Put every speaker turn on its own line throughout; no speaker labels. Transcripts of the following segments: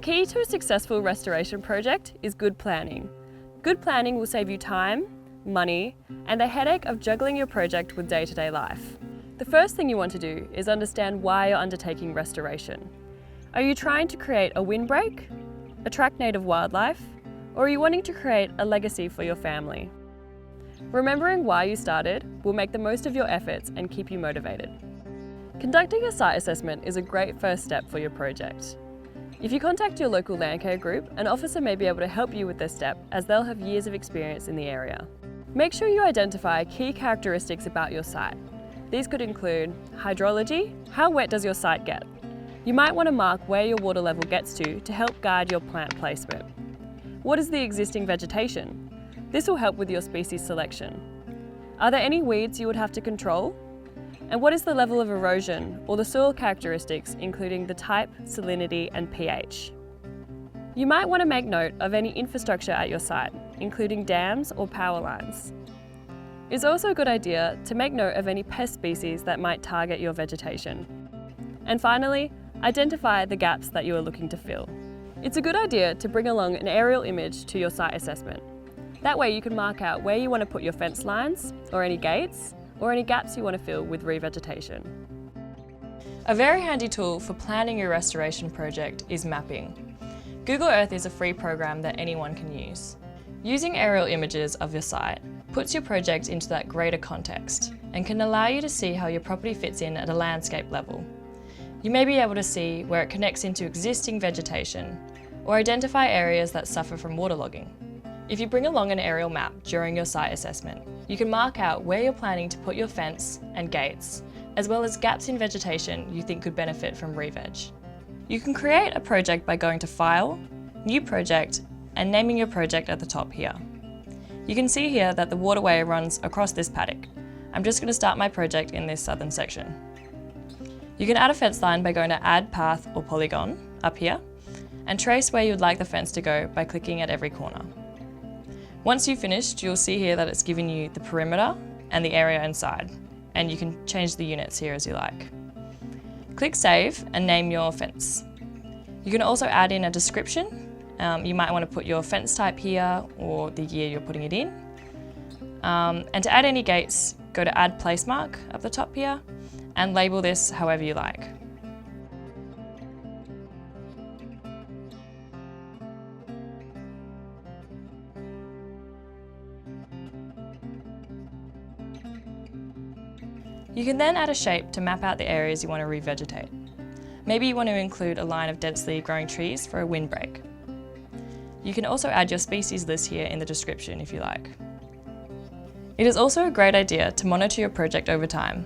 key to a successful restoration project is good planning. Good planning will save you time, money, and the headache of juggling your project with day-to-day life. The first thing you want to do is understand why you're undertaking restoration. Are you trying to create a windbreak, attract native wildlife, or are you wanting to create a legacy for your family? Remembering why you started will make the most of your efforts and keep you motivated. Conducting a site assessment is a great first step for your project. If you contact your local land care group, an officer may be able to help you with this step as they'll have years of experience in the area. Make sure you identify key characteristics about your site. These could include hydrology. How wet does your site get? You might want to mark where your water level gets to help guide your plant placement. What is the existing vegetation? This will help with your species selection. Are there any weeds you would have to control? And what is the level of erosion or the soil characteristics, including the type, salinity, and pH? You might want to make note of any infrastructure at your site, including dams or power lines. It's also a good idea to make note of any pest species that might target your vegetation. And finally, identify the gaps that you are looking to fill. It's a good idea to bring along an aerial image to your site assessment. That way you can mark out where you want to put your fence lines, or any gates, or any gaps you want to fill with revegetation. A very handy tool for planning your restoration project is mapping. Google Earth is a free program that anyone can use. Using aerial images of your site puts your project into that greater context and can allow you to see how your property fits in at a landscape level. You may be able to see where it connects into existing vegetation or identify areas that suffer from waterlogging. If you bring along an aerial map during your site assessment, you can mark out where you're planning to put your fence and gates, as well as gaps in vegetation you think could benefit from re-veg. You can create a project by going to File, New Project, and naming your project at the top here. You can see here that the waterway runs across this paddock. I'm just going to start my project in this southern section. You can add a fence line by going to Add Path or Polygon up here, and trace where you'd like the fence to go by clicking at every corner. Once you've finished, you'll see here that it's given you the perimeter and the area inside, and you can change the units here as you like. Click Save and name your fence. You can also add in a description. You might want to put your fence type here or the year you're putting it in. And to add any gates, go to Add Placemark up the top here and label this however you like. You can then add a shape to map out the areas you want to revegetate. Maybe you want to include a line of densely growing trees for a windbreak. You can also add your species list here in the description if you like. It is also a great idea to monitor your project over time.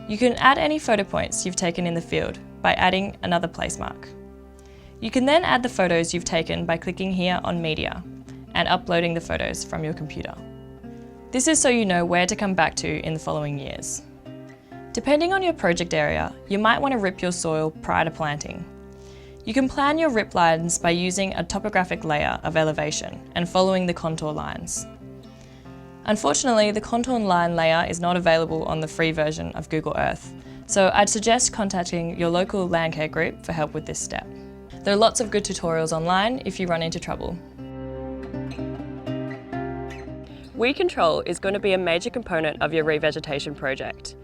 You can add any photo points you've taken in the field by adding another placemark. You can then add the photos you've taken by clicking here on Media and uploading the photos from your computer. This is so you know where to come back to in the following years. Depending on your project area, you might want to rip your soil prior to planting. You can plan your rip lines by using a topographic layer of elevation and following the contour lines. Unfortunately, the contour line layer is not available on the free version of Google Earth, so I'd suggest contacting your local land care group for help with this step. There are lots of good tutorials online if you run into trouble. Weed control is going to be a major component of your revegetation project.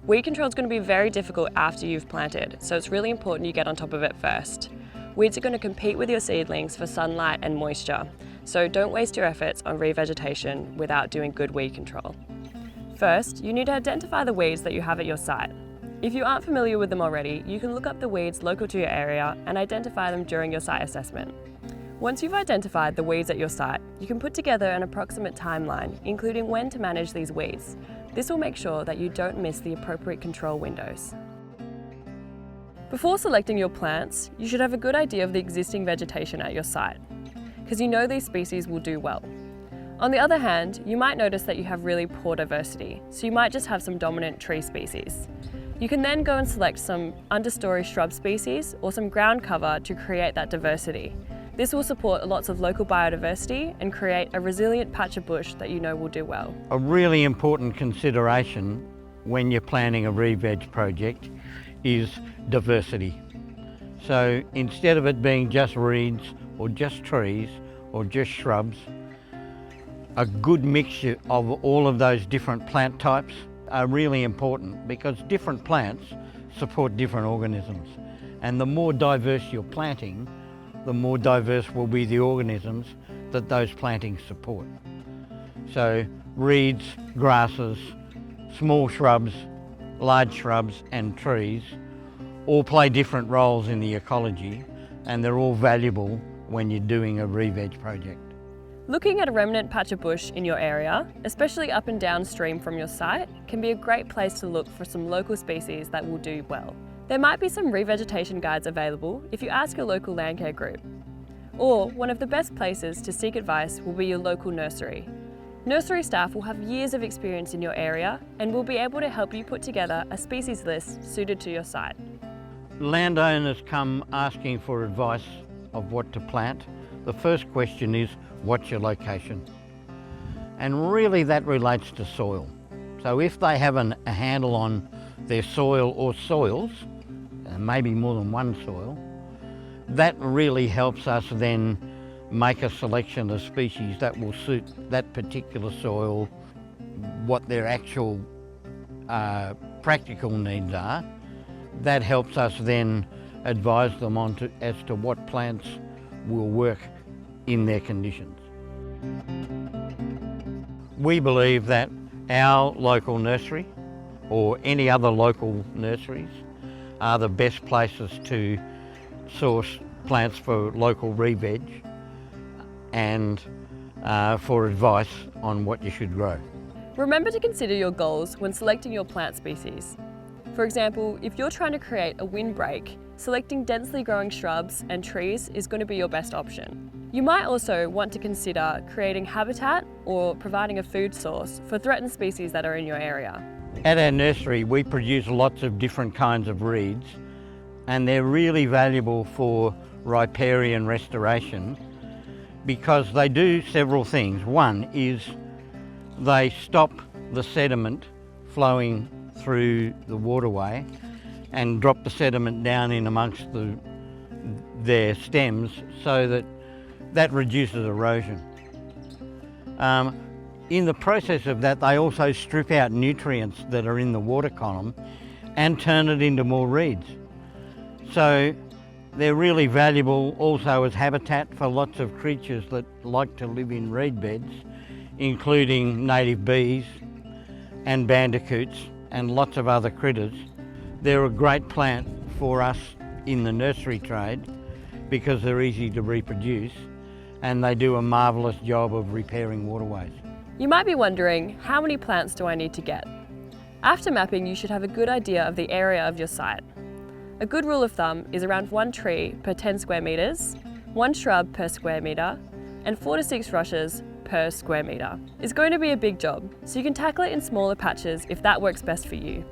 Weed control is going to be very difficult after you've planted, so it's really important you get on top of it first. Weeds are going to compete with your seedlings for sunlight and moisture, so don't waste your efforts on revegetation without doing good weed control. First, you need to identify the weeds that you have at your site. If you aren't familiar with them already, you can look up the weeds local to your area and identify them during your site assessment. Once you've identified the weeds at your site, you can put together an approximate timeline, including when to manage these weeds. This will make sure that you don't miss the appropriate control windows. Before selecting your plants, you should have a good idea of the existing vegetation at your site, because you know these species will do well. On the other hand, you might notice that you have really poor diversity, so you might just have some dominant tree species. You can then go and select some understory shrub species or some ground cover to create that diversity. This will support lots of local biodiversity and create a resilient patch of bush that you know will do well.
A really important consideration when you're planning a re-veg project is diversity. So instead of it being just reeds or just trees or just shrubs, a good mixture of all of those different plant types are really important, because different plants support different organisms. And the more diverse you're planting, the more diverse will be the organisms that those plantings support. So reeds, grasses, small shrubs, large shrubs and trees all play different roles in the ecology, and they're all valuable when you're doing a re-veg project.
Looking at a remnant patch of bush in your area, especially up and downstream from your site, can be a great place to look for some local species that will do well. There might be some revegetation guides available if you ask your local land care group. Or one of the best places to seek advice will be your local nursery. Nursery staff will have years of experience in your area and will be able to help you put together a species list suited to your site.
Landowners come asking for advice of what to plant. The first question is, what's your location? And really that relates to soil. So if they have a handle on their soil or soils, and maybe more than one soil, that really helps us then make a selection of species that will suit that particular soil, what their actual practical needs are. That helps us then advise them as to what plants will work in their conditions. We believe that our local nursery or any other local nurseries are the best places to source plants for local re-veg and for advice on what you should grow.
Remember to consider your goals when selecting your plant species. For example, if you're trying to create a windbreak, selecting densely growing shrubs and trees is going to be your best option. You might also want to consider creating habitat or providing a food source for threatened species that are in your area.
At our nursery, we produce lots of different kinds of reeds, and they're really valuable for riparian restoration because they do several things. One is they stop the sediment flowing through the waterway and drop the sediment down in amongst their stems, so that reduces erosion. In the process of that, they also strip out nutrients that are in the water column and turn it into more reeds. So they're really valuable also as habitat for lots of creatures that like to live in reed beds, including native bees and bandicoots and lots of other critters. They're a great plant for us in the nursery trade because they're easy to reproduce and they do a marvellous job of repairing waterways.
You might be wondering, how many plants do I need to get? After mapping, you should have a good idea of the area of your site. A good rule of thumb is around 1 tree per 10 square metres, 1 shrub per square metre, and 4 to 6 rushes per square metre. It's going to be a big job, so you can tackle it in smaller patches if that works best for you.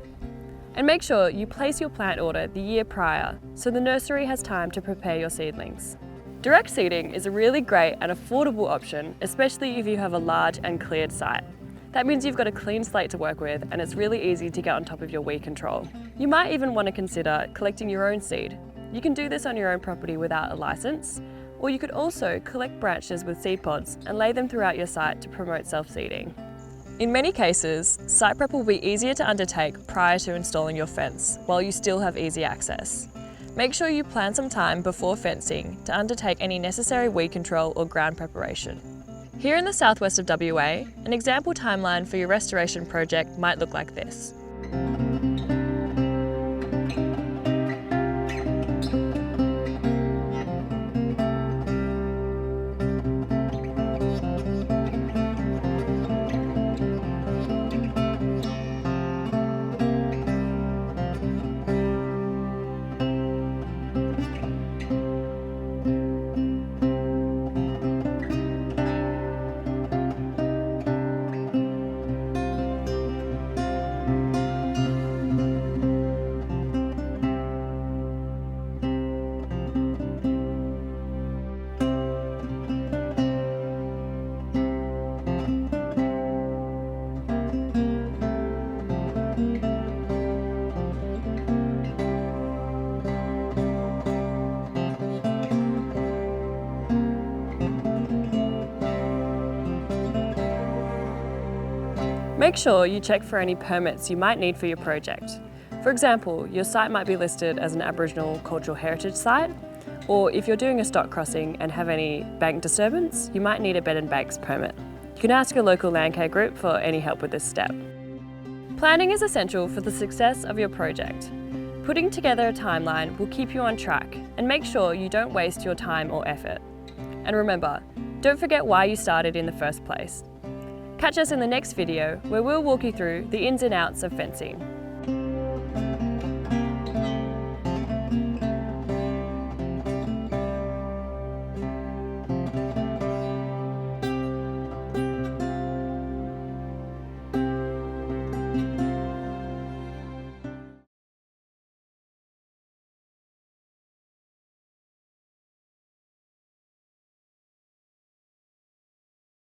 And make sure you place your plant order the year prior so the nursery has time to prepare your seedlings. Direct seeding is a really great and affordable option, especially if you have a large and cleared site. That means you've got a clean slate to work with and it's really easy to get on top of your weed control. You might even want to consider collecting your own seed. You can do this on your own property without a licence, or you could also collect branches with seed pods and lay them throughout your site to promote self-seeding. In many cases, site prep will be easier to undertake prior to installing your fence, while you still have easy access. Make sure you plan some time before fencing to undertake any necessary weed control or ground preparation. Here in the southwest of WA, an example timeline for your restoration project might look like this. Make sure you check for any permits you might need for your project. For example, your site might be listed as an Aboriginal cultural heritage site, or if you're doing a stock crossing and have any bank disturbance, you might need a bed and banks permit. You can ask your local land care group for any help with this step. Planning is essential for the success of your project. Putting together a timeline will keep you on track and make sure you don't waste your time or effort. And remember, don't forget why you started in the first place. Catch us in the next video where we'll walk you through the ins and outs of fencing.